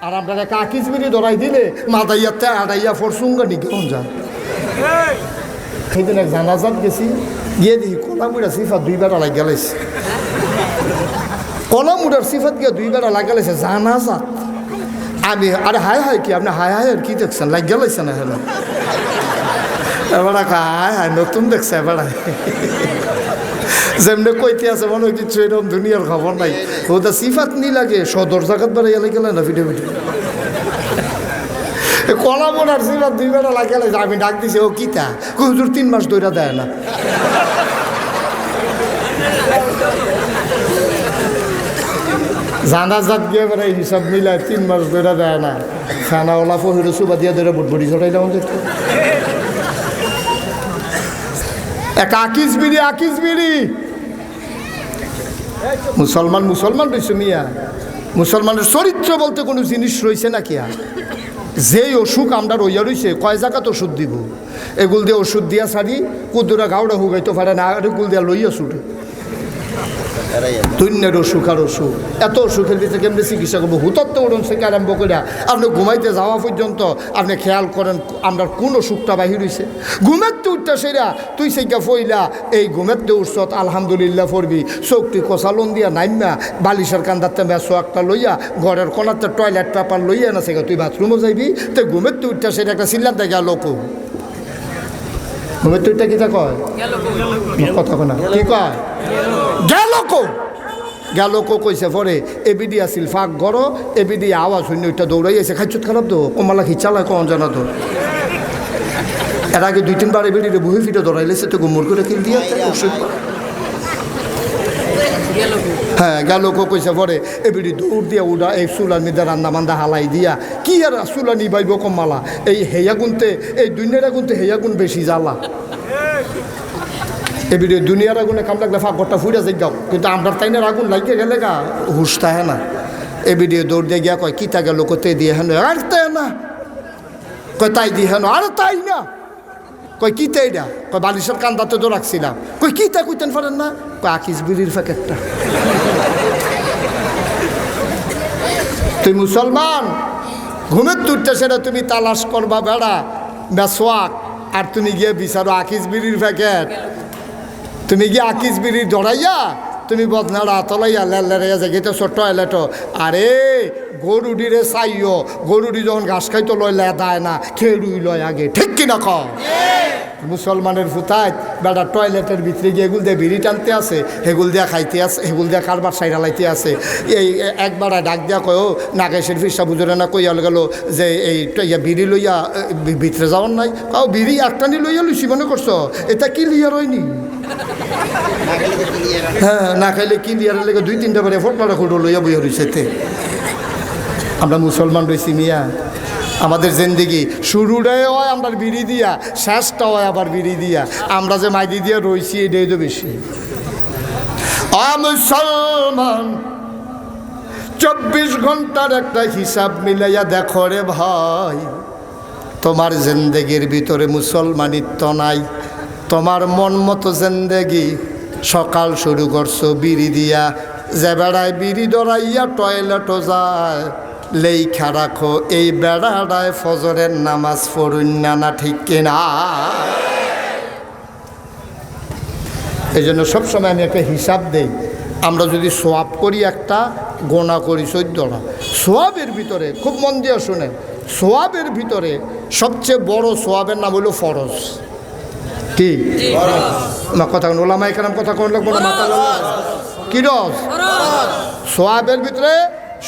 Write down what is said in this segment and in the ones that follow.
আর আপনারা কাকিজ বিড়ি ধরাই দিলে মাদাইয়াতে আড়াইয়া ফরসুঙ্গা নিকে যায়। সেইদিন এক জানাজাত গেছি, গিয়ে দেখি কলামুড়া সিফাত 2 বেড়া লাগ গেলাইছে। কলামুড়ার সিফাত গিয়ে 2 বেড়া লাগ গেলাইছে জানাজাত। আমি আরে হায় হায় কি আপনি হায় হায় আর কি দেখছেন, লাগ গেলাইছে না হলো এবার হায় হায় নতুন দেখছে এবার যেমনি কইতে আছে মনে হয় কিছু এরকম দুনিয়ার খবর নাই। ওটা সিফাত নি লাগে সদর জায়গাত বেড়াইয়া গেলে না ভিডিও ভিডিও কলা বোনার সিফাত 2 বেড়া লাগে। আমি ডাক দিছি ও কিতা হুজুর 3 মাস ধইরা দেয় না। জানাজাত গিয়ে বেড়াই হিসাব মিলায় 3 মাস ধইরা দেয় না। খানাওয়ালা ফহির সুবা দিয়া ধরে বুটবুটি চড়াইলাম আমাদের। এক আকিজ বিড়ি মুসলমান রয়েছে মিয়া। মুসলমানের চরিত্র বলতে কোনো জিনিস রয়েছে নাকি? আর যেই অসুখ আমরা রইয়া রয়েছে কয় জায়গাত ওষুধ দিব, এগুল দিয়ে ওষুধ দিয়া সারি কুদুরা গাউড়া হুগাইতে পারে না, আর এগুল দিয়া লইয়া ছুটে দৈন্যের অসুখ আর অসুখ। এত অসুখের ভিতরে কেমনি চিকিৎসা করবো? হুতত্ব উড়ন থেকে আরম্ভ করে আপনি ঘুমাইতে যাওয়া পর্যন্ত আপনি খেয়াল করেন আমরা কোন অসুখটা বাহির হয়েছে। ঘুমেতে উঠতে সেরা তুই সেইটা ফইলা এই ঘুমেতে উঠছত আলহামদুলিল্লাহ পড়বি, চোখটি কষালন দিয়া নাইমা বালিশের কান্দাতে মেসো একটা লইয়া ঘরের কোনাতে টয়লেট পেপার লইয়া না সেগা তুই বাথরুমও যাইবি। তো ঘুমেতে উঠতে সেটা একটা চিল্লাতে গেল ঘুমেতে উঠতে কিতা কয় কথা না কি কয় গেল কইছে পরে এবিডি আসিল ফাঁক গড় এবিডি আওয়াজ শূন্য ওইটা দৌড়াইছে খাইচুত খারাপ তো কমালা খিচালায় কন জানা তো। এর আগে 2-3 বার এবিডিরে বহি ফিটে দৌড়াইলেছে তো গুমর করে কিল দিয়ে হ্যাঁ গেল কইছে পরে এবিডি দৌড় দিয়া উড়া এই চুলার মধ্যে রান্না বান্ধা হালাই দিয়া কি আর চুলা নিবাইব কমালা এই হেয়া গুনতে এই দুনিয়ার গুনতে হেয়া গুণ বেশি জ্বালা। এবিডি দুনিয়ার আগুনে কাম লাগলে ফাঁক ঘরটা ফুড়ে যাই গাও, কিন্তু আমরা তাইনের আগুন লাগিয়ে গেলে গা হুশ থাকে না। এবিডি দৌড় দিয়ে গিয়া কয় কিতা গেল কোথায় দিয়ে হেন আর তাই না কয় তাই দিয়ে হেন আর তাই না কয় কিতা এইটা কয় বালিশের কান্দাতে তো রাখছিলাম কয় কিতা কইতেন পারেন না কয় আকিজ বিড়ির প্যাকেটটা। তুই মুসলমান ঘুমের তুলতে সেটা তুমি তালাশ করবা বেড়া বেসোয়াক আর তুমি গিয়ে বিচারো আকিজ বিড়ির প্যাকেট। তুমি গিয়ে আকিজ বিড়ি ধরাইয়া তুমি বদনাড়া তলাইয়া লেলাইয়া জায়গাতে ছোট্ট এলেটো আরে গরুডিরে চাইও গরুডি যখন ঘাস খাইতো লয় লেদায় না খেড়ুই লয় আগে ঠিক কিনা ক মুসলমানের ফুতায় বেটা টয়লেটের ভিতরে গিয়ে এগুল দিয়ে বিড়ি টানতে আছে হেগুল দিয়া খাইতে আছে হেগুল দিয়া কারবার সাইডালাইতে আছে। এই একবার ডাক দিয়া কয় ও নাগেশের ফিসা বুঝরে না কইয়া গেল যে এই বিড়ি লইয়া ভিতরে যাওয়ার নাই কাউ বিড়ি একটানি লইয়া লুচি মনে করছো এটা কি লিয়ার হয়নি? হ্যাঁ না খাইলে কি লিয়ার লেগে 2-3টা বারে ফোটপাটা খুঁটো লইয়া বইয়া রয়েছে। আমরা মুসলমান রয়েছি মিয়া, আমাদের জিন্দেগি শুরুটাই হয় আমরা বিড়ি দিয়া শেষটা হয় আবার বিড়ি দিয়া। আমরা যে মাইদি দিয়া রয়েছি এটাই তো বেশি। মুসলমান 24 ঘন্টার একটা হিসাব মিলাইয়া দেখো রে ভাই, তোমার জিন্দেগির ভিতরে মুসলমানিত্ব নাই। তোমার মন মতো জিন্দেগি সকাল শুরু করছো বিড়ি দিয়া, যে বেড়ায় বিড়ি ধরাইয়া টয়লেটও যায় লেখা রাখো এই বেড়াটায় ফজরের নামাজ পড়ুন না ঠিক কিনা। এই জন্য সবসময় আমি একটা হিসাব দেই, আমরা যদি সোয়াব করি একটা গোনা করি 14টা। সোয়াবের ভিতরে খুব মন দিয়ে শুনেন, সোয়াবের ভিতরে সবচেয়ে বড় সোয়াবের নাম হলো ফরজ। কি কথা ওলামা এখানে কথা কোন লাগবো না মাথা কি রস সোয়াবের ভিতরে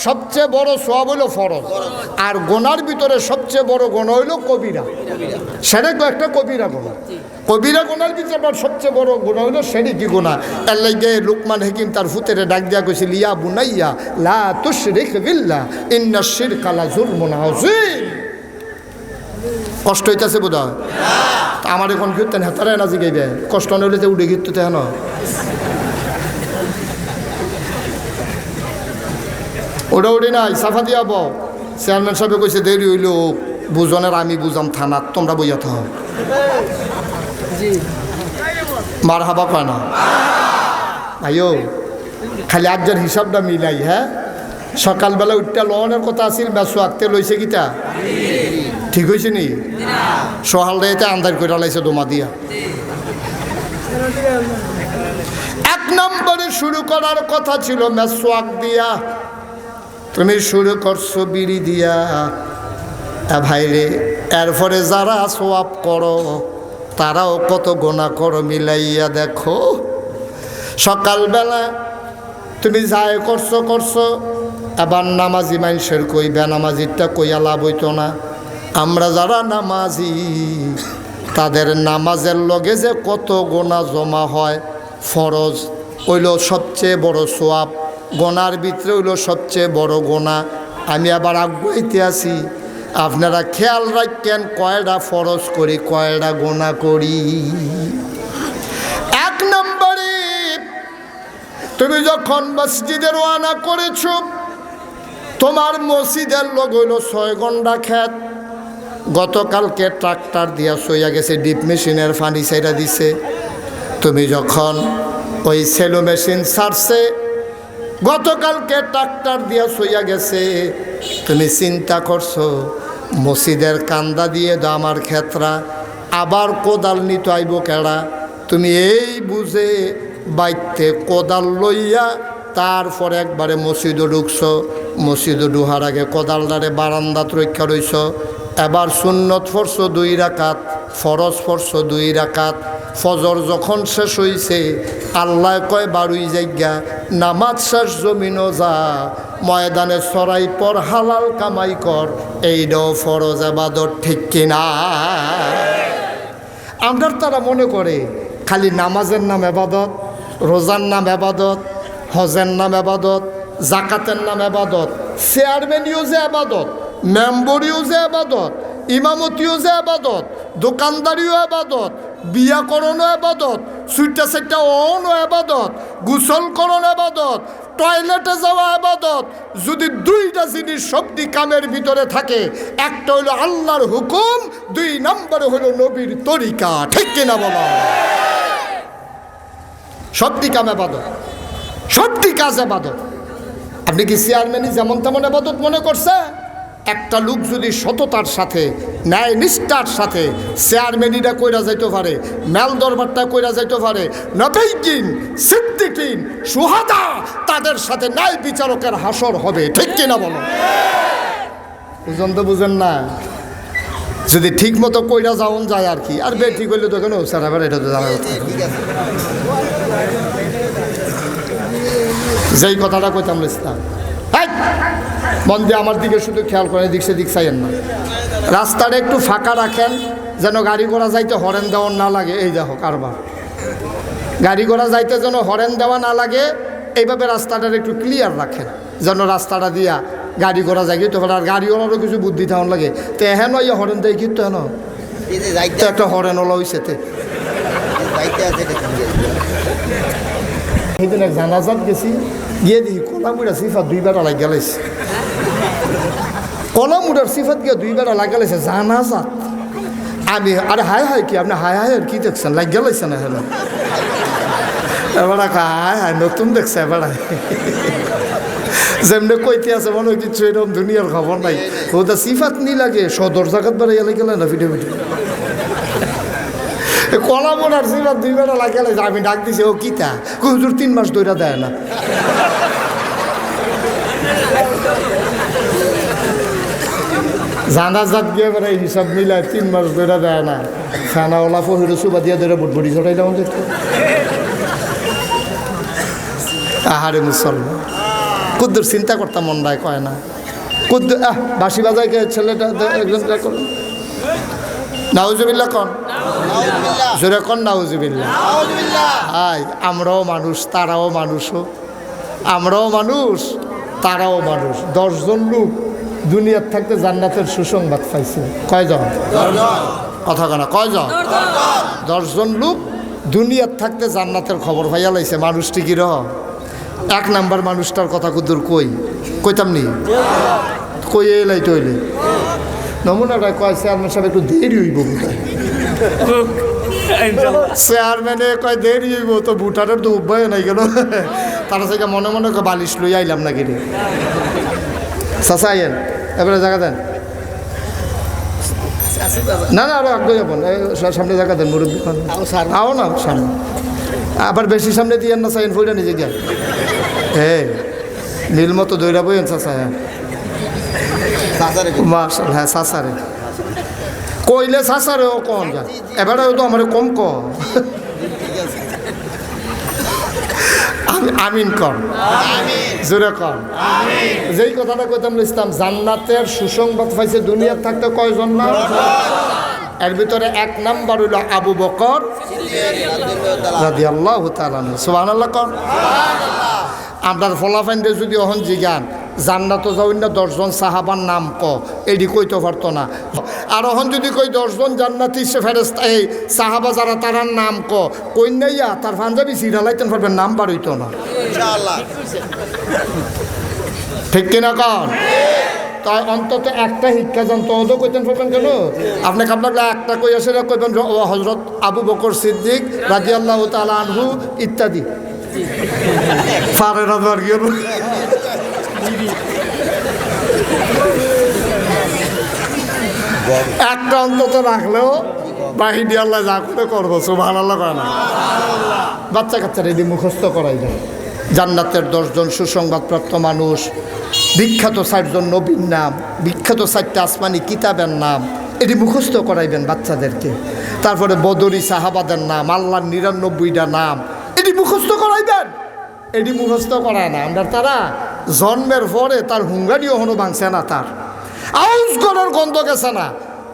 সবচেয়ে বড় সোয়াব হইল ফরজ। আর গোনার ভিতরে সবচেয়ে বড় গোনা হইল কবিরা, সেটা তো একটা কবিরা গোনা। কবিরা গোনার ভিতরে আবার সবচেয়ে বড় গোনা হইল সেরিকি গোনা। এর লাগে লুকমান হাকিম তার ফুতেরে ডাক দিয়া কইছিল ইয়া বুনাইয়া লা তুশরিক বিল্লাহ ইন্নাশ শিরকা লাযুলমুন আযীম। কষ্ট হইতাছে বোধ হয় আমার এখন কীর্তন হেতারে না জিগাইবে কষ্ট নইলে উঠে গিয়ে হেন ওটা উঠে নাই সাফা দিয়া বউ। চেয়ারম্যান সাহেব কইছে দেরি হইল বুঝনের আমি বুঝাম থানাত তোমরা বইয়া থাও মার হাবা কয় না ভাইও খালি আজ্জার হিসাবটা মিলাই। হ্যাঁ সকালবেলা উঠটা লওয়ানোর কথা আছিল বেসু আঁকতে লইছে কিতা ঠিক হয়েছে নি সকাল রাইতে আন্দার করে লাইছে দোমা দিয়া এক নম্বরে শুরু করার কথা ছিল মেসওয়াক দিয়া তুমি শুরু করছো বিড়ি দিয়া ভাইরে এরপরে যারা সোয়াব করো তারাও কত গোনা করো মিলাইয়া দেখো সকালবেলা তুমি যাই করছো এবার নামাজি মানুষের কই বেনামাজিরটা কইয়া লাভ হইতো না আমরা যারা নামাজি তাদের নামাজের লগে যে কত গোনা জমা হয় ফরজ হইল সবচেয়ে বড় সোয়াব গোনার ভিতরে হইল সবচেয়ে বড় গোনা আমি আবার আগুয়াইতে আছি আপনারা খেয়াল রাখেন কয়টা ফরজ করি কয়টা গোনা করি এক নম্বরে তুমি যখন মসজিদে রওনা করেছ তোমার মসজিদের লোক হইল 6 ঘন্টা খেত গতকালকে ট্রাক্টর দিয়া সইয়া গেছে ডিপ মেশিনের পানি সাইরা দিছে তুমি যখন ওই সেলো মেশিন ছাড়ছে গতকালকে ট্রাক্টর দিয়া সইয়া গেছে তুমি চিন্তা করছো মসজিদের কান্দা দিয়ে দাও আমার ক্ষেত্রা আবার কোদাল নিতে আইব কেড়া তুমি এই বুঝে বাইতে কোদাল লইয়া তারপরে একবারে মসজিদও ঢুকছো মসজিদও ঢুহার আগে কোদালদারে বারান্দাত রক্ষা রইছ এবার সুন্নত পড়ছো 2 রাকাত ফরজ পড়ছো 2 রাকাত ফজর যখন শেষ হইছে আল্লাহ কয় বাড়ুই জায়গা নামাজ শেষ জমিনও যা ময়দানে সরাই পর হালাল কামাই কর এইটাও ফরজ ইবাদত ঠিক কিনা আমরা তারা মনে করে খালি নামাজের নাম ইবাদত রোজার নাম ইবাদত হজের নাম ইবাদত জাকাতের নাম ইবাদত চেয়ারম্যানিও যে ইবাদত মেম্বরিও যে ইবাদত ইমামতিও যে ইবাদত দোকানদারিও ইবাদত বিয়াকরণও ইবাদত সুইটা সেটা অনও ইবাদত গোসল করণ ইবাদত টয়লেটে যাওয়া ইবাদত যদি 2টা জিনিস সবটি কামের ভিতরে থাকে একটা হলো আল্লাহর হুকুম 2 নম্বরে হলো নবীর তরিকা ঠিক কিনা বলো সবটি কাম ইবাদত সবটি কাজ ইবাদত আপনি কি চেয়ারম্যানই যেমন তেমন ইবাদত মনে করছে একটা লোক যদি সততার সাথে ন্যায় নিষ্ঠার সাথে চেয়ারম্যানিটা কইরা যাইতে পারে মেল দরবারটা কইরা যাইতে পারে নবীন সিদ্দিকিন সুহাদা তাদের সাথে ন্যায় বিচারকের হাসর হবে ঠিক কিনা বলো বুঝেন তো বুঝেন না যদি ঠিক মতো কইরা যাওন যায় আর কি আর ঠিক হইলে তো কেন স্যার আবার এটা তো জানা কথা যেই কথাটা কইতাম ইসলাম মন দিয়ে আমার দিকে শুধু খেয়াল করে দিক সেদিক চাইয়েন না রাস্তাটা একটু ফাঁকা রাখেন যেন গাড়ি ঘোড়া যাইতে হরেন দেওয়া না লাগে এই দেখো কারবার গাড়ি ঘোড়া যাইতে যেন হরেন দেওয়া না লাগে এইভাবে রাস্তাটা একটু ক্লিয়ার রাখেন যেন রাস্তাটা দিয়া গাড়ি ঘোড়া যাই তো আর গাড়িওয়ালারও কিছু বুদ্ধি থাকুন লাগে তো হেন ইয়ে হরেন দেয় কিন্তু হেন একটা হরেন ওলা হইছে সেইদিন এক জানাজাত গেছি গিয়ে দেখি কলামুড়া সিফাত 2 বেড়া লাগ গেলাইছে কলামুড়ার সিফাত গিয়ে 2 বেড়া লাগ গেলাইছে জানাজাত আমি আরে হায় হায় কি আপনি হায় হায় আর কি দেখছেন লাগ গেলাইছে না হেন এবার হায় হায় নতুন দেখছে এবার যেমনি কইতে আছে মনে হয় কিছু এরকম দুনিয়ার খবর নাই ওটা সিফাত নি লাগে সদর জায়গাত বেড়াইয়া গেলে না ভিডিও ভিডিও কলা মোনার সিফাত 2 বেড়া লাগে আমি ডাক দিছি ও কিতা হুজুর 3 মাস দইরা দেয় না জানাজাত গিয়ে বেড়াই হিসাব মিলায় 3 মাস দইরা দেয় না খানাওয়ালা ফহির সুবা দিয়া ধরে বুটবুটি চড়াইলাম দেখতে আহারে মুসলমান কুদ্দুর চিন্তা করতাম মন্ডায় কয় না কুদ্দুর বাঁশি বাজায় ছেলেটা একজন করুন নাউজুবিল্লাহ কন জোরে কন নাউজুবিল্লাহ হাই আমরাও মানুষ তারাও মানুষও আমরাও মানুষ তারাও মানুষ 10 জন লোক দুনিয়ার থাকতে জান্নাতের সুসংবাদ পাইছে কয়জন কথা কনা কয়জন 10 জন লোক দুনিয়ার থাকতে জান্নাতের খবর পাইয়া লাইছে মানুষটি কি রহ 1 নাম্বার মানুষটার কথা কুদ্দুর কইতাম নি কই এলাই তৈলে নমুনাটা কয় চেয়ারম্যান সাহেব একটু দেরি হইব বুঝা চেয়ারম্যানে কয় দেরি হইব তো বুটারের তো উপায় নাই গেল তারা থেকে মনে মনে বালিশ লই আইলাম নাকি রে চাচা আইয়েন, এবারে জায়গা দেন। না না, আরো আগে যাবেন, সামনে জায়গা দেন মুরব্বী। আও না সামনে, আবার বেশি সামনে দিয়ে না চাইন ফইরা নিজে গিয়া। হ্যাঁ, নীল মতো দৈরা বইন চাচা। মাশাআল্লাহ, হ্যাঁ চাচারে কইলে চাচারে ও কম যা, এবারে তো আমার কম ক। আমিন কর, জোরে কর। যেই কথাটা কইতাম ইসলাম জান্নাতের সুসংবাদ পাইছে দুনিয়ার থাকতে কয়জন না? এর ভিতরে এক নাম্বার হইল আবু বকর রাদিয়াল্লাহু তাআলা। সুবহানাল্লাহ কর। আপনার ফলাফাইন্ডে যদি অহন জিগান জান্নাত যাওয়েন না 10 জন সাহাবার নাম ক, এটি কইতে পারতো না। আর অহন যদি কই 10 জন জান্নাতি ফেরেশতা এই সাহাবা যারা তারার নাম ক, কই নাইয়া তার পাঞ্জাবি সিরালাইতেন পারবেন, নাম বার হইতো না ইনশাআল্লাহ। ঠিক কিনা কন? তাই অন্তত একটা শিক্ষা জানতো ওদো কইতেন পারবেন কেন? আপনাকে আপনাকে একটা কই আসে কইবেন হযরত আবু বকর সিদ্দিক রাদিয়াল্লাহু তাআলা আনহু ইত্যাদি। একটা অন্তত রাখলেও বাহিনী আল্লাহ যা করে করবো। সুবহানাল্লাহ কয় না? বাচ্চা কাচ্চারা এটি মুখস্থ করাই যায়। জান্নাতের 10 জন সুসংবাদপ্রাপ্ত মানুষ, বিখ্যাত 4 জন নবীর নাম, বিখ্যাত 4টা আসমানি কিতাবের নাম, এটি মুখস্থ করাইবেন বাচ্চাদেরকে। তারপরে বদরি সাহাবাদের নাম, আল্লাহর 99টা নাম, এটি মুখস্থ করাইবেন। এটি মুখস্থ করায় না আমরা, তারা জন্মের পরে তার হুঙ্গারিও হনো ভাঙছে না, তার আউস করার গন্ধ গেছে না,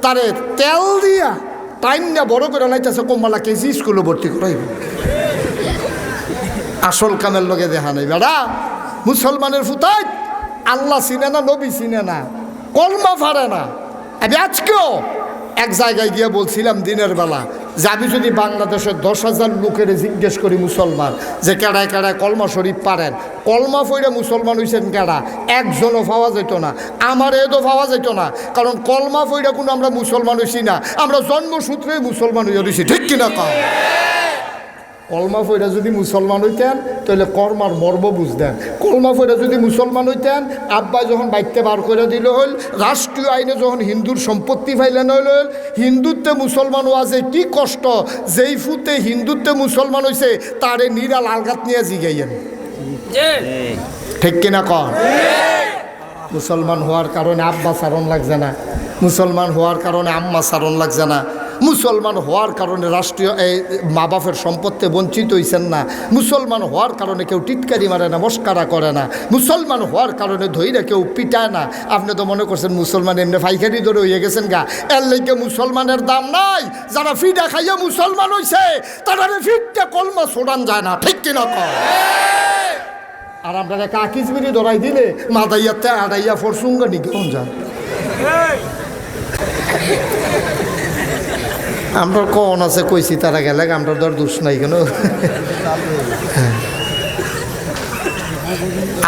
তারে তেল দিয়া টাইম না বড় করে লাইতেছে কম্বালা কেজি স্কুলে ভর্তি করাইব। আসল কামের লগে দেখা নাই বেড়া। মুসলমানের ফুতাই আল্লাহ চিনে না, নবী চিনে না, কলমা ফারে না। আমি আজকেও এক জায়গায় গিয়ে বলছিলাম দিনের বেলা যে আমি যদি বাংলাদেশের 10,000 লোকের জিজ্ঞেস করি মুসলমান যে কেড়ায় কেড়ায় কলমা শরীফ পারেন, কলমা ফইরা মুসলমান হইছেন কেড়া, একজনও পাওয়া যেত না। আমার এদও পাওয়া যেত না, কারণ কলমা ফইরা কোনো আমরা মুসলমান হইছি না, আমরা জন্মসূত্রেই মুসলমান হইয়া দিছি। ঠিক কিনা কম? কলমা ফইরা যদি মুসলমান হইতেন তাহলে কর্মার মর্ম বুঝতেন। কলমা ফইরা যদি মুসলমান হইতেন, আব্বাই যখন বাইতে বার করে দিল হইল, রাষ্ট্রীয় আইনে যখন হিন্দুর সম্পত্তি ফাইলেন হইল, হিন্দুত্বে মুসলমান হওয়া যে কি কষ্ট, যেই ফুতে হিন্দুত্বে মুসলমান হয়েছে তারে নিরাল আলগাত নিয়ে জিগাইয়েন। ঠিক কিনা কর? মুসলমান হওয়ার কারণে আব্বা সারণ লাগছে না, মুসলমান হওয়ার কারণে আম্মা সারণ লাগছে না, মুসলমান হওয়ার কারণে রাষ্ট্রীয় এই মা বাপের সম্পত্তি বঞ্চিত হইছেন না, মুসলমান হওয়ার কারণে কেউ টিটকারি মারে না, মস্কারা করে না, মুসলমান হওয়ার কারণে ধৈর্য কেউ পিটায় না। আপনি তো মনে করছেন মুসলমান এমনি ফাইখারি ধরে হয়ে গেছেন গা, এর লেগে মুসলমানের দাম নাই। যারা ফিডা খাইয়া মুসলমান হইছে তারা ফিডটা কলমা ছোড়ান যায় না। ঠিক কিনা কর? আর আপনারা কাকিজবিরি ধরাই দিলে মাদাইয়াতে আড়াইয়া ফরসুঙ্গা নিকেমন যায়। আমরা কন আছে কইছি তারা গেলে আমরা ধর দোষ নাই কেন।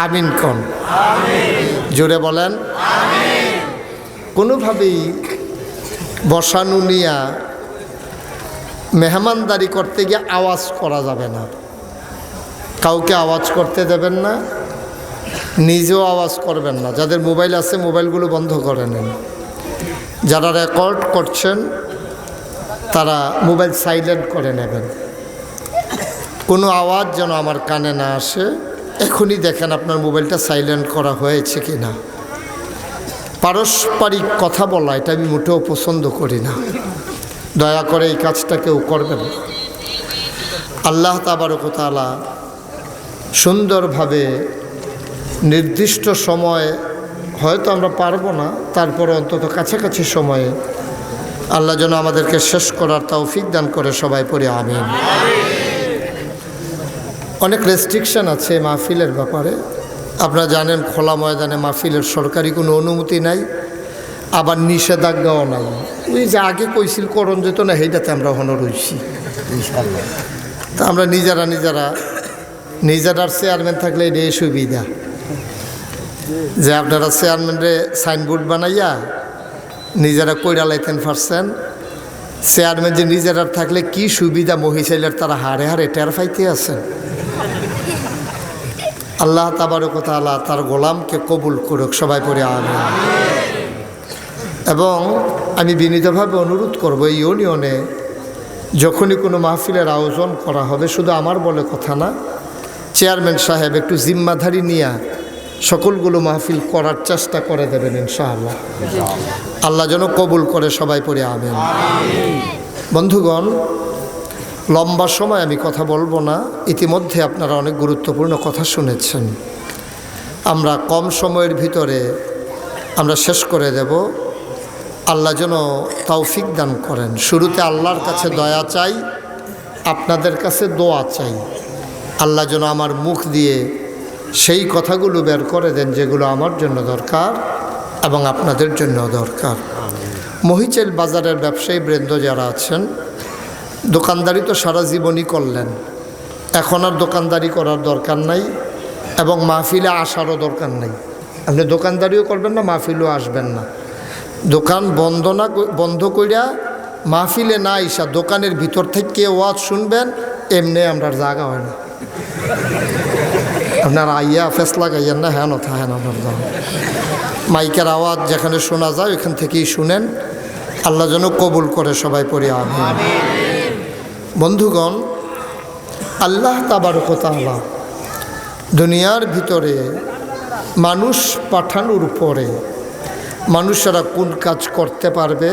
আমিন কন, জোরে বলেন। কোনোভাবেই বসানো নিয়া মেহমানদারি করতে গিয়ে আওয়াজ করা যাবে না, কাউকে আওয়াজ করতে দেবেন না, নিজেও আওয়াজ করবেন না। যাদের মোবাইল আছে মোবাইলগুলো বন্ধ করে নেন। যারা রেকর্ড করছেন তারা মোবাইল সাইলেন্ট করে নেবেন। কোনো আওয়াজ যেন আমার কানে না আসে। এখনই দেখেন আপনার মোবাইলটা সাইলেন্ট করা হয়েছে কি না। পারস্পরিক কথা বলা এটা আমি মোটেও পছন্দ করি না, দয়া করে এই কাজটা কেউ করবেন। আল্লাহ তাবারক ওয়া তাআলা সুন্দরভাবে নির্দিষ্ট সময় হয়তো আমরা পারবো না, তারপরে অন্তত কাছাকাছি সময়ে আল্লাহ যেন আমাদেরকে শেষ করার তৌফিক দান করে। সবাই পড়ে আমিন। অনেক রেস্ট্রিকশান আছে মাহফিলের ব্যাপারে। আপনারা জানেন খোলা ময়দানে মাহফিলের সরকারি কোনো অনুমতি নাই, আবার নিষেধাজ্ঞাও নাই। ওই যে আগে কইছিল করণ যেত না, সেইটাতে আমরা হন রইছি ইনশাআল্লাহ। তা আমরা নিজেরার চেয়ারম্যান থাকলে এটাই সুবিধা যে আপনারা চেয়ারম্যানরে সাইনবোর্ড বানাইয়া নিজেরা কইরা লাইতেন পারছেন। চেয়ারম্যান যে নিজেরার থাকলে কি সুবিধা মহিষাইলের তারা হারে হারে টের পাইতে আছেন। আল্লাহ তাবারক ওয়া তাআলা তার গোলামকে কবুল করুক, সবাই পড়ে আমিন। এবং আমি বিনীতভাবে অনুরোধ করব, এই ইউনিয়নে যখনই কোনো মাহফিলের আয়োজন করা হবে, শুধু আমার বলে কথা না, চেয়ারম্যান সাহেব একটু জিম্মাধারী নিয়ে সকলগুলো মাহফিল করার চেষ্টা করে দেবেন ইনশাআল্লাহ। আল্লাহ যেন কবুল করে, সবাই পড়ে আমিন। বন্ধুগণ, লম্বা সময় আমি কথা বলবো না, ইতিমধ্যে আপনারা অনেক গুরুত্বপূর্ণ কথা শুনেছেন। আমরা কম সময়ের ভিতরে আমরা শেষ করে দেব। আল্লাহ যেন তৌফিক দান করেন। শুরুতে আল্লাহর কাছে দয়া চাই, আপনাদের কাছে দোয়া চাই। আল্লাহ যেন আমার মুখ দিয়ে সেই কথাগুলো বের করে দেন যেগুলো আমার জন্য দরকার এবং আপনাদের জন্য দরকার। মহিচেল বাজারের ব্যবসায়ী বৃন্দ যারা আছেন, দোকানদারি তো সারা জীবনই করলেন, এখন আর দোকানদারি করার দরকার নাই এবং মাহফিলে আসারও দরকার নাই। আপনি দোকানদারিও করবেন না, মাহফিলেও আসবেন না। দোকান বন্ধ কইরা মাহফিলে না আইসা দোকানের ভিতর থেকে ওয়াজ শুনবেন, এমনি আমরা জায়গা হয় না। আপনার আইয়া ফেস লাগাইয়েন না, হ্যাঁ নথা হ্যাঁ আপনার দাম মাইকের আওয়াজ যেখানে শোনা যায় ওইখান থেকেই শুনেন। আল্লাহ যেন কবুল করে, সবাই পড়ে আমিন। বন্ধুগণ, আল্লাহ তাবারক ওয়া তাআলা দুনিয়ার ভিতরে মানুষ পাঠানোর পরে মানুষেরা কোন কাজ করতে পারবে,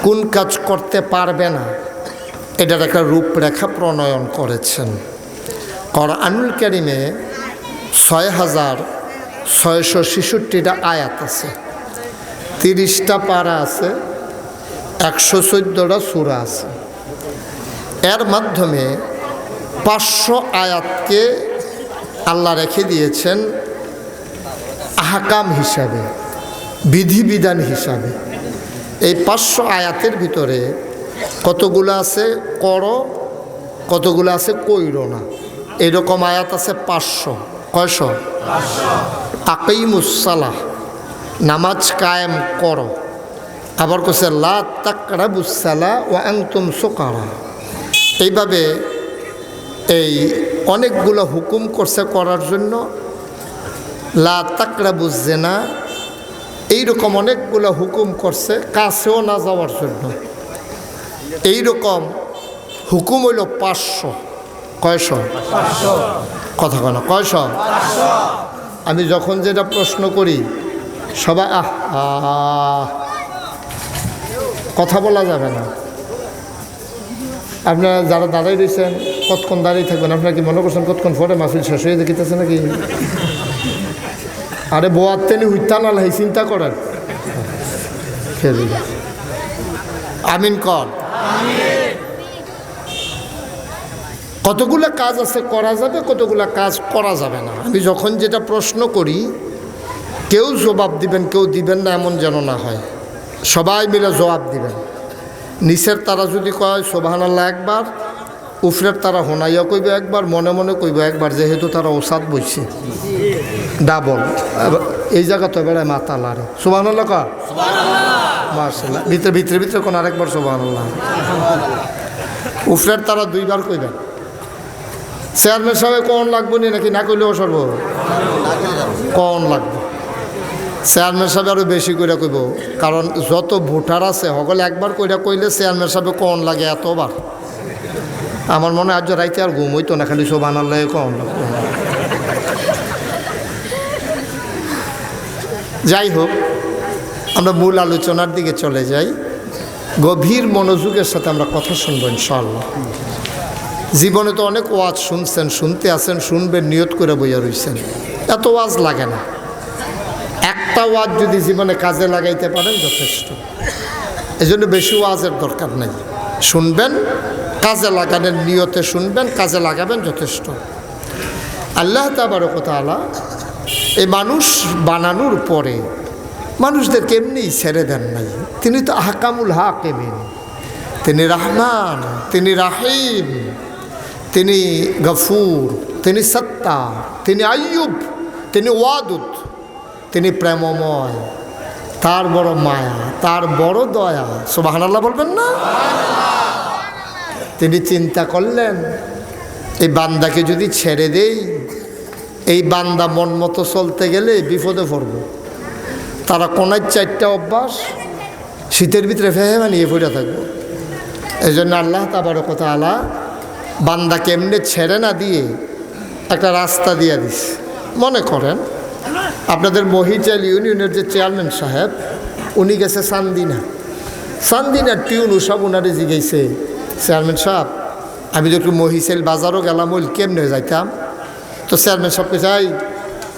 কোন কাজ করতে পারবে না, এটার একটা রূপরেখা প্রণয়ন করেছেন। কোরআনুল কারীমে ৬,৬৬৬টা আয়াত আছে, 30টা পারা আছে, 114টা সূরা আছে। এর মাধ্যমে 500 আয়াতকে আল্লাহ রেখে দিয়েছেন আহকাম হিসাবে, বিধিবিধান হিসাবে। এই 500 আয়াতের ভিতরে কতগুলো আছে করো, কতগুলো আছে কইরো না, এরকম আয়াত আছে 500। কয়শো? আকিমুস সালাহ, নামাজ কায়েম করো। আবার কইছে লা তাকরাবুস সালাহ ওয়া আনতুম সুকারা। এইভাবে এই অনেকগুলো হুকুম করছে করার জন্য। লা তাকরাবুজ জিনা, এইরকম অনেকগুলো হুকুম করছে কাছেও না যাওয়ার জন্য। এইরকম হুকুম হইল 500। কয়শো? কথা কয় না, কয়শো? আমি যখন যেটা প্রশ্ন করি সবাই কথা বলা যাবে না। আপনারা যারা দাঁড়াই রয়েছেন কতক্ষণ দাঁড়িয়ে থাকবেন? আপনারা কি মনে করছেন কতক্ষণ পরে মাহফিল শেষ হয়ে দেখিতেছে নাকি? আরে বোয়ার তেনি হুইতা না লাই চিন্তা করেন। আমিন কর। কতগুলো কাজ আছে করা যাবে, কতগুলো কাজ করা যাবে না। আমি যখন যেটা প্রশ্ন করি কেউ জবাব দিবেন, কেউ দিবেন না, এমন যেন না হয়। সবাই মিলে জবাব দিবেন। নিচের তারা যদি কয় সুবহানাল্লাহ একবার, উফরের তারা হোনাইয়া কইব একবার, মনে মনে কইব একবার, যেহেতু তারা ওসাদ বইছে ডাবল। এই জায়গা তো বেড়ায় মাথা লারে সুবহানাল্লাহ কয় মাশাআল্লাহ, ভিতরে ভিতরে ভিতরে কোন আরেকবার সুবহানাল্লাহ। উফরের তারা 2বার কইবেন। চেয়ারম্যান সাহেব কোন লাগবো নি নাকি না কইলেও সর্ব কোন লাগবে? চেয়ারম্যান সাহেব আরও বেশি করে কইব, কারণ যত ভোটার আছে সকলে একবার কইরা কইলে চেয়ারম্যান সাহেব কোন লাগে এতবার। আমার মনে হয় আজ রাইতে আর ঘুম হইতো না, খালি সুবহানাল্লাহ কোন লাগবে। যাই হোক, আমরা মূল আলোচনার দিকে চলে যাই। গভীর মনোযোগের সাথে আমরা কথা শুনবো ইনশাআল্লাহ। জীবনে তো অনেক ওয়াজ শুনছেন, শুনতে আছেন, শুনবেন, নিয়ত করে বইয়া রইছেন। এত ওয়াজ লাগে না, একটা ওয়াজ যদি জীবনে কাজে লাগাইতে পারেন যথেষ্ট। এই জন্য বেশি ওয়াজের দরকার নেই। শুনবেন, কাজে লাগানোর নিয়তে শুনবেন, কাজে লাগাবেন, যথেষ্ট। আল্লাহ তাবারক ওয়া তাআলা এই মানুষ বানানোর পরে মানুষদেরকে এমনি ছেড়ে দেন নাই। তিনি তো আহকামুল হাকিমিন, তিনি রহমান, তিনি রাহিম, তিনি গফুর, তিনি সত্তার, তিনি আইয়ুব, তিনি ওয়াদুদ, তিনি প্রেমময়, তার বড় মায়া, তার বড় দয়া। সুবহানাল্লাহ বলবেন না? তিনি চিন্তা করলেন এই বান্দাকে যদি ছেড়ে দেই এই বান্দা মন মতো চলতে গেলে বিপদে পড়ব। তারা কোনায় 4টা অভ্যাস, শীতের ভিতরে ফেহে বানিয়ে পড়ে থাকবো। এই জন্য আল্লাহ তাবারক ওয়া তাআলা বান্দাকে এমনি ছেড়ে না দিয়ে একটা রাস্তা দিয়ে দিস। মনে করেন আপনাদের মহিচাল ইউনিয়নের যে চেয়ারম্যান সাহেব, উনি গেছে চান্দিনা টিউন সব উনারে জিগাইছে, চেয়ারম্যান সাহেব আমি তো একটু মহিচাইল বাজারও গেলাম, ওই কেমনে যাইতাম? তো চেয়ারম্যান সাহেবকে যাই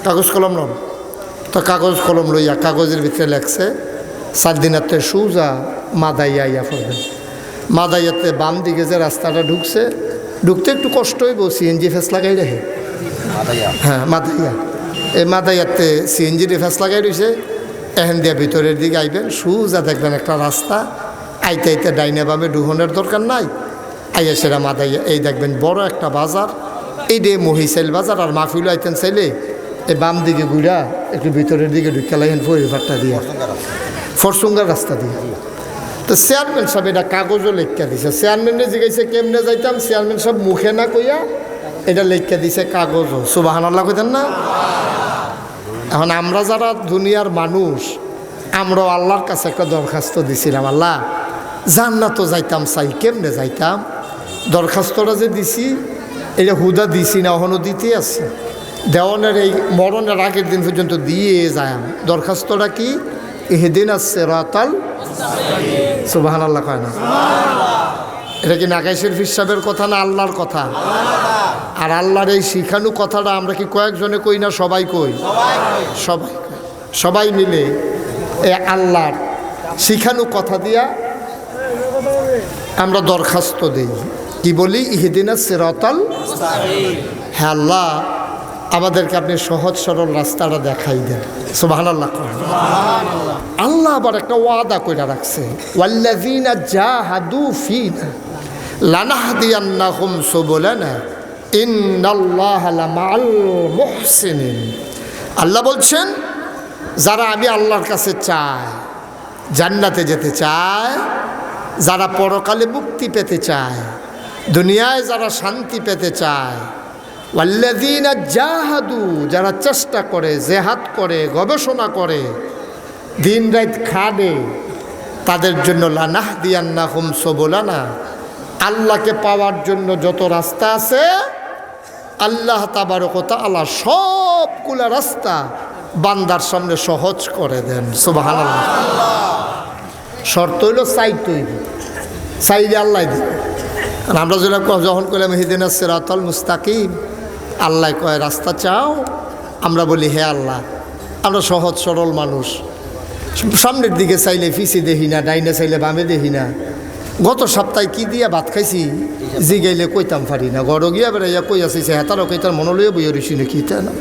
কাগজ কলম লন। তো কাগজ কলম লইয়া কাগজের ভিতরে লেখছে চান্দিনাতে সুজা মাদাইয়া ইয়া পড়বেন। মাদাইয়াতে বাম দিকে যে রাস্তাটা ঢুকতে একটু কষ্ট হইব, সিএনজি ফেস লাগাই রেখে। হ্যাঁ মাদাইয়া, এই মাদাইয়াতে সিএনজি ফেস লাগাই রয়েছে। এহেন দিয়া ভিতরের দিকে আইবেন, সুজা দেখবেন একটা রাস্তা, আইতে আইতে ডাইনে বামে ডুহনের দরকার নাই। আইয়া সেরা মাদাইয়া এই দেখবেন বড় একটা বাজার, এই দিয়ে মহিচাইল বাজার। আর মাহফিল আইতেন চাইলে এই বাম দিকে ঘুরা একটু ভিতরের দিকে ঢুকে লাগেন পরিবারটা দিয়া, ফরসুঙ্গার রাস্তা দিয়ে। তো চেয়ারম্যান সাহেব এটা কাগজও লেখা দিছে। চেয়ারম্যানে জিজ্ঞাসা কেমনে যাইতাম, চেয়ারম্যান সাহেব মুখে না কইয়া এটা লেখা দিছে কাগজও। সুবহানাল্লাহ কইতেন না? এখন আমরা যারা দুনিয়ার মানুষ, আমরাও আল্লাহর কাছে একটা দরখাস্ত দিছিলাম, আল্লাহ জান্নাতও যাইতাম চাই, কেমনে যাইতাম? দরখাস্তটা যে দিছি এটা হুদা দিছি না, এখনও দিতে আসছি। দেওয়ানের এই মরণের আগের দিন পর্যন্ত দিয়ে যায়। দরখাস্তটা কি? ইহদিনাস সিরাতাল মুস্তাকিম। সুবহানাল্লাহ কয় না? এটা কি নাগাই শরীফ সাহেবের কথা না আল্লাহর কথা? আর আল্লাহর এই শিখানো কথাটা আমরা কি কয়েকজনে কই না? সবাই কই, সবাই মিলে এই আল্লাহর শিখানো কথা দিয়া আমরা দরখাস্ত দিই। কি বলি? ইহদিনাস সিরাতাল মুস্তাকিম। হ্যাঁ আল্লাহ আমাদেরকে আপনি সহজ সরল রাস্তাটা দেখাই দেন। সুবহানাল্লাহ। আল্লাহ আবার একটা ওয়াদা কইরা রাখছে, ওয়াল্লাযীনা জাহাদু ফীনা লানাহদিয়ান্নাহুম সুবুলানা ইন্নাল্লাহা লামাআল মুহসিনিন। আল্লাহ বলছেন যারা আমি আল্লাহর কাছে চায়, জান্নাতে যেতে চায়, যারা পরকালে মুক্তি পেতে চায়, দুনিয়ায় যারা শান্তি পেতে চায়, ওয়াল্লাযীনা জাহাদু যারা চেষ্টা করে, জেহাদ করে, গবেষণা করে, দিন রাত খাটে, তাদের জন্য লানাহদিয়ান্নাহুম সুবুলানা, আল্লাহকে পাওয়ার জন্য যত রাস্তা আছে আল্লাহ তাবারক ওয়া তাআলা সবগুলা রাস্তা বান্দার সামনে সহজ করে দেন। সুবহানাল্লাহ। শর্ত হইল চাইলে আল্লাহ দিবে। আর আমরা যখন কইলাম ইহদিনাস সিরাতাল মুস্তাকিম, আল্লাহ কয় রাস্তা চাও, আমরা বলি হে আল্লাহ আমরা সহজ সরল মানুষ, সামনের দিকে চাইলে পিছে দেখি না, ডাইনে চাইলে বামে দেখি না। গত সপ্তাহে কি দিয়া ভাত খাইছি জিগাইলে কইতাম পারি না, গড় গিয়া বেড়াইয়া কই আসিছে হেতারও কইতার মনে লইয়া বইয়া রইছি নাকি, তা না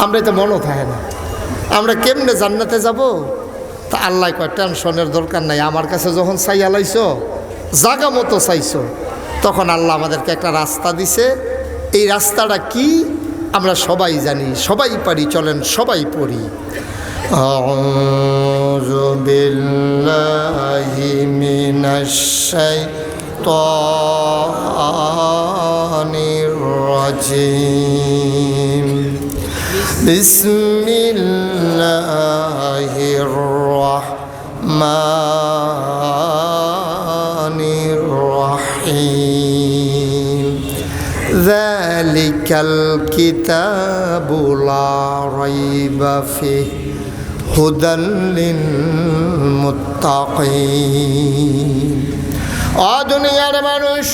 আমরা এটা মনও থাকে না। আমরা কেমনে জান্নাতে যাব? তা আল্লাহ কয় টেনশনের দরকার নাই, আমার কাছে যখন চাইয়া লাইছো, জাগা মতো চাইছো, তখন আল্লাহ আমাদেরকে একটা রাস্তা দিছে। এই রাস্তাটা কি আমরা সবাই জানি, সবাই পারি, চলেন সবাই পড়ি। আউযু বিল্লাহি মিনাশ শাইতানির রাজিম। বিসমিল্লাহির রাহমানির রাহিম। যালিকাল কিতাবু লা রাইবা ফিহি হুদাল লিল মুত্তাকিন। ও দুনিয়ার মানুষ,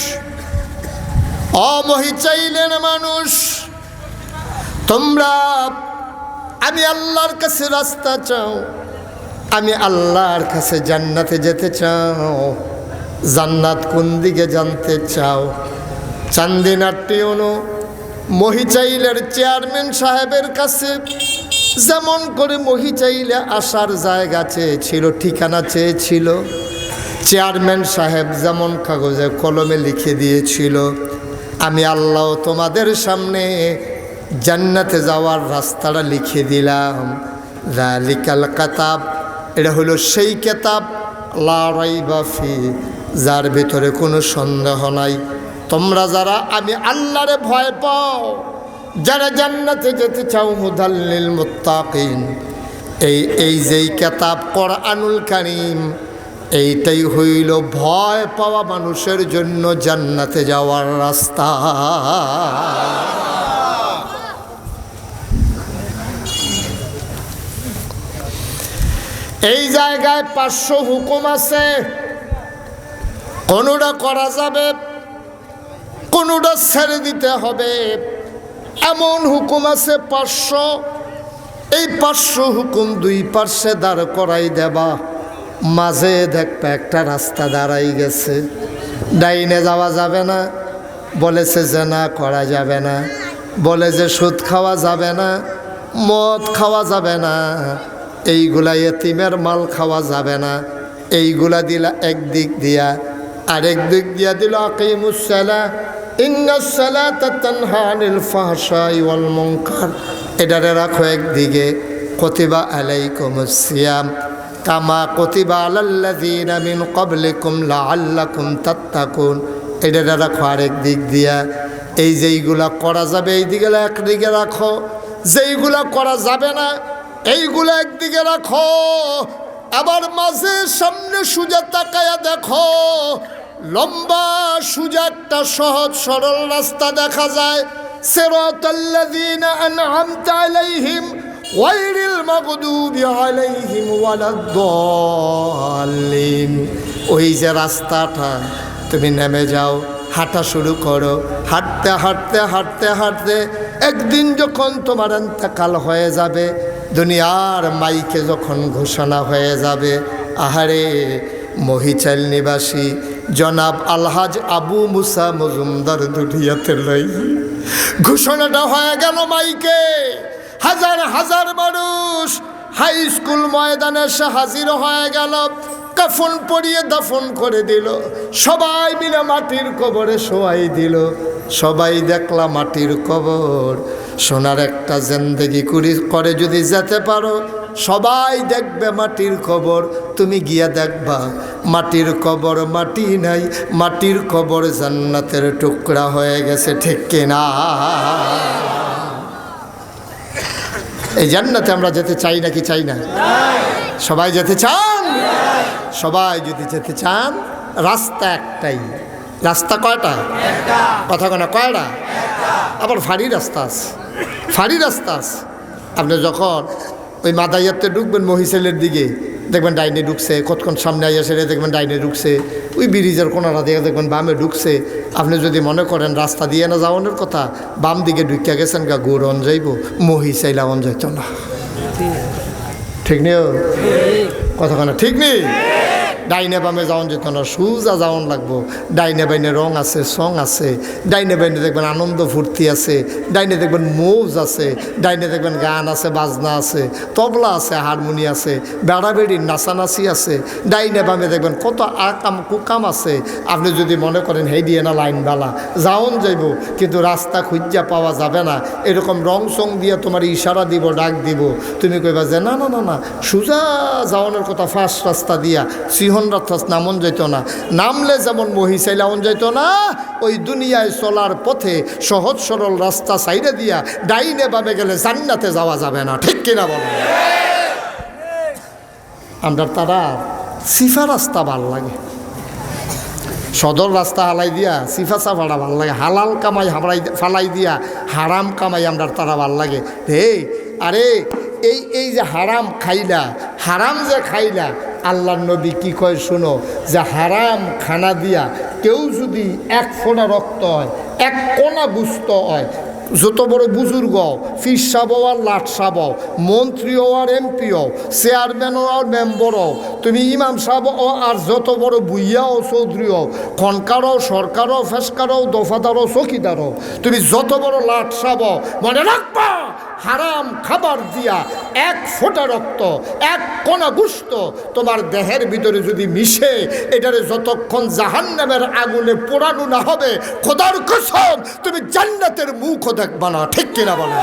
ও মহিচাইলের মানুষ, তোমরা আমি আল্লাহর কাছে রাস্তা চাও, আমি আল্লাহর কাছে জান্নাতে যেতে চাও, জান্নাত কোন দিকে জানতে চাও, চান্দিনার টিউনো মহিচাইলের চেয়ারম্যান সাহেবের কাছে যেমন করে মহিচাইলে আসার জায়গা চেয়েছিল, ঠিকানা চেয়েছিল, চেয়ারম্যান সাহেব যেমন কাগজে কলমে লিখে দিয়েছিল, আমি আল্লাহ তোমাদের সামনে জান্নাতে যাওয়ার রাস্তাটা লিখে দিলাম। যালিকাল কিতাব, এটা হলো সেই কিতাব লা রাইবা ফিহি, যার ভিতরে কোনো সন্দেহ নাই। তোমরা যারা আমি আল্লাহরে ভয় পাও, যারা জান্নাতে যেতে চাও মুদাল্লিল মুত্তাকিন, এই যেই কিতাব কোরআনুল কারীম, এইটাই হইল ভয় পাওয়া মানুষের জন্য জান্নাতে যাওয়ার রাস্তা। এই জায়গায় 500 হুকুম আছে, কোনোটা করা যাবে, কোনোটা ছেড়ে দিতে হবে, এমন হুকুম আছে 500। এই 500 হুকুম দুই পার্শ্বে দাঁড় করাই দেবা, মাঝে দেখবে একটা রাস্তা দাঁড়াই গেছে। ডাইনে যাওয়া যাবে না, বলেছে জেনা করা যাবে না, বলে যে সুদ খাওয়া যাবে না, মদ খাওয়া যাবে না, এইগুলা এতিমের মাল খাওয়া যাবে না, এইগুলা দিলা একদিক দিয়া, আরেক দিক দিয়া দিল আকিমুস সালাহ ইন্নাস সালাতা তানহা আনিল ফাহশাই ওয়াল মুনকার, এটারে রাখো একদিকে। কুতিবা আলাইকুমুস সিয়াম কামা কুতিবা আলাল্লাযীনা মিন ক্বাবলিকুম লাআল্লাকুম তাত্তাকুন, এটারে রাখো আরেক দিক দিয়া। এই যেইগুলা করা যাবে এইদিকে একদিকে রাখো, যেইগুলা করা যাবে না এইগুলা একদিকে রাখো। আবার মাঝে সামনে সোজা তাকায়া দেখো, লম্বা সোজা একটা সহজ সরল রাস্তা দেখা যায়। সিরাতাল্লাযীনা আন'আমতা আলাইহিম গায়রিল মাগদুবি আলাইহিম ওয়ালাদ-দাল্লিন। ওই যে রাস্তাটা, তুমি নেমে যাও, হাঁটা শুরু করো, হাঁটতে হাঁটতে হাঁটতে হাঁটতে একদিন যখন তোমার ইন্তেকাল হয়ে যাবে, দুনিয়ার মাইকে যখন ঘোষণা হয়ে যাবে, আহারে মহিচাইল নিবাসী জনাব আলহাজ আবু মুসা মজুমদার দুনিয়াতে লই, ঘোষণাটা হয়ে গেল মাইকে। হাজার হাজার মানুষ হাই স্কুল ময়দানে এসে হাজির হয়ে গেল, কাফন পরিয়ে দাফন করে দিল, সবাই মিলে মাটির কবরে শোয়াই দিল। সবাই দেখলা মাটির কবর, সোনার একটা জিন্দেগি করে যদি যেতে পারো, সবাই দেখবে মাটির কবর, তুমি গিয়া দেখবা মাটির কবর মাটি নাই, মাটির কবর জান্নাতের টুকরা হয়ে গেছে, ঠিক কিনা? এই জান্নাতে আমরা যেতে চাই নাকি চাই না? সবাই যেতে চান? সবাই যদি যেতে চান, রাস্তা একটাই। রাস্তা কয়টা? কথা কয় না, কয়টা? আবার ফাড়ি রাস্তা আছে, ফাড়ি রাস্তা আছে। আপনি যখন ওই মাদাইয়াতে ঢুকবেন মহিষেলের দিকে, দেখবেন ডাইনে ঢুকছে, কতক্ষণ সামনে আইয়া সেরে দেখবেন ডাইনে ঢুকছে, ওই ব্রিজের কোনারা দিয়ে দেখবেন বামে ঢুকছে। আপনি যদি মনে করেন রাস্তা দিয়ে না যাওয়ানোর কথা, বাম দিকে ঢুকিয়া গেছেন গা, গোড় অন যাইব, মহিষাইলা অন যাইত না, ঠিক নেই? কথা কয় না, ঠিক নেই? ডাইনে বামে যাওয়ান যেত না, সোজা যাওয়ান লাগবো। ডাইনে বাইনে রং আছে, সং আছে, ডাইনে বাইনে দেখবেন আনন্দ ফুর্তি আছে, ডাইনে দেখবেন মৌজ আছে, ডাইনে দেখবেন গান আছে, বাজনা আছে, তবলা আছে, হারমোনি আছে, বেড়াবেড়ির নাচানাচি আছে। ডাইনে বামে দেখবেন কত আকাম কুকাম আছে। আপনি যদি মনে করেন হেই দিয়ে না লাইন বালা যাওন যাইব, কিন্তু রাস্তা খুঁজা পাওয়া যাবে না, এরকম রং সং দিয়ে তোমার ইশারা দিব, ডাক দিব, তুমি কইবা যে না না না না, সোজা যাওয়ানোর কথা ফার্স্ট রাস্তা দিয়া, সিংহ নামন যাইত না। নামলে যেমন মহিষাইলা অন যাইত না, ওই দুনিয়ায় চলার পথে সহজ সরল রাস্তা সাইডে দিয়া ডাইনে বামে গেলে জান্নাতে যাওয়া যাবে না, ঠিক কিনা বলো? আমরা তারা সিফা রাস্তা ভাল লাগে, সদর রাস্তা হালাই দিয়া সিফা সাফাড়া ভাল লাগে, হালাল কামাই ফালাই দিয়া হারাম কামাই আমরা তারা ভাল লাগে। হে আরে এই যে হারাম খাইলা, হারাম যে খাইলা, আল্লাহর নবী কি কয় শুনো, যে হারাম খানা দিয়া কেউ যদি এক ফোঁটা রক্ত হয়, এক কোনা গুস্ত হয়, যত বড় বুজুর্গ হও, ফির সাহ আর লাট সাহ, মন্ত্রী হও আর এমপি হও, চেয়ারম্যান হও আর মেম্বর হও, তুমি ইমাম সাহেব হও আর যত বড় বুইয়া হও, চৌধুরী হও, খনকার হও, সরকার হও, ফেসকার হও, দফাদার হও, চকিদার হও, তুমি যত বড় লাট সাহ, মনে রাখবা হারাম খাবার দিয়া এক ফোঁটা রক্ত, এক কণা গুস্ত তোমার দেহের ভিতরে যদি মিশে, এটারে যতক্ষণ জাহান্নামের আগুনে পোড়ানো না হবে, খোদার কসম তুমি জান্নাতের মুখও দেখবা না, ঠিক কিনা বলো?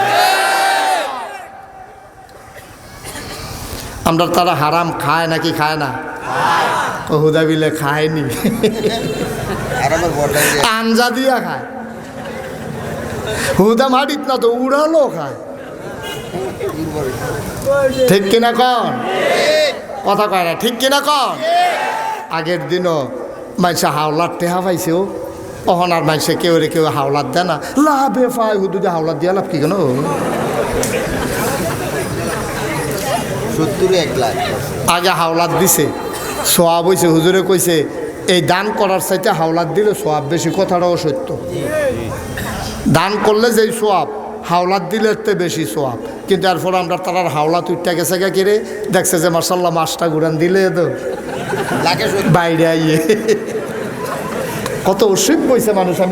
আমরা তারা হারাম খায় নাকি খায় না? হুদা বিলে খায়নি, আঞ্জা দিয়া খায়। হুদা মাটিত না তো উড়ালো খায়। ঠিক কিনা কন? কথা কয় না, ঠিক কিনা কন? আগের দিনও মাইসে হাওলার টেহা পাইছেও, অহন আর মাইসে কেউ রে কেউ হাওলার দেয় না, লাভে পায় হুদু যে হাওলার দিয়া লাভ কি কেন? 71 লাখ আগে হাওলাত দিছে, সোয়াব হয়েছে। হুজুরে কইছে এই দান করার চাইতে হাওলাত দিলে সোয়াব বেশি, কথাটাও সত্য। দান করলে যেই সোয়াব, হাওলাত দিলে এর বেশি সোয়াব। কিন্তু এরপর আমরা তার হাওলাত উঠতে গেছে গা কিরে, দেখছে যে মার্শাল্লাহ মাছটা ঘুরান দিলে তো লাখে বাইরে আইয়ে কত অসীম পয়সা মানুষ। আমি